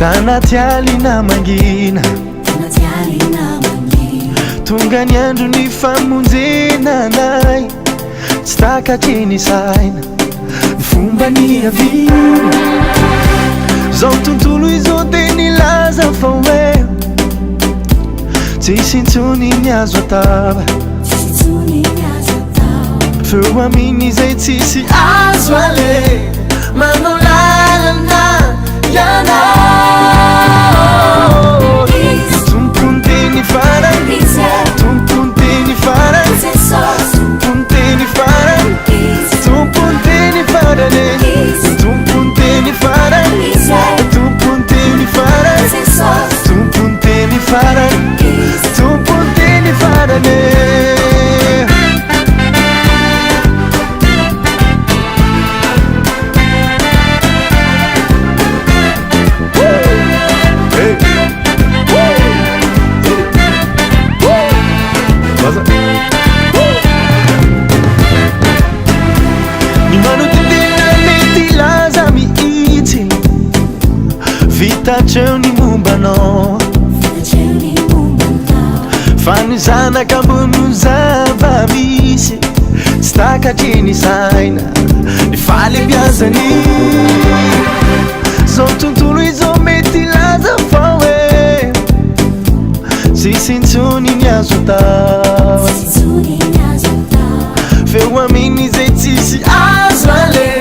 Tanatialina mangina tonga ny andro ny famonjenanay tsy takatry saina ny fomba ny avina zao tontolo izao de nilaza fa hoe tsisy intsony ny azo atao feo aminy izay tsisy azo ale manao lalana ianao tompony teny farany tompony teny farany tompony teny farany tompony teny farany tompony teny farany tompony teny farany tompony teny farany tompony teny farany Vitatreo ny mombanao fanizanaka ambony zava-misy tsy takatry ny saina ny falembiazany zao tontolo izao mety laza fa hoe tsisy intsony ny azo atao feo aminy izay tsisy azo ale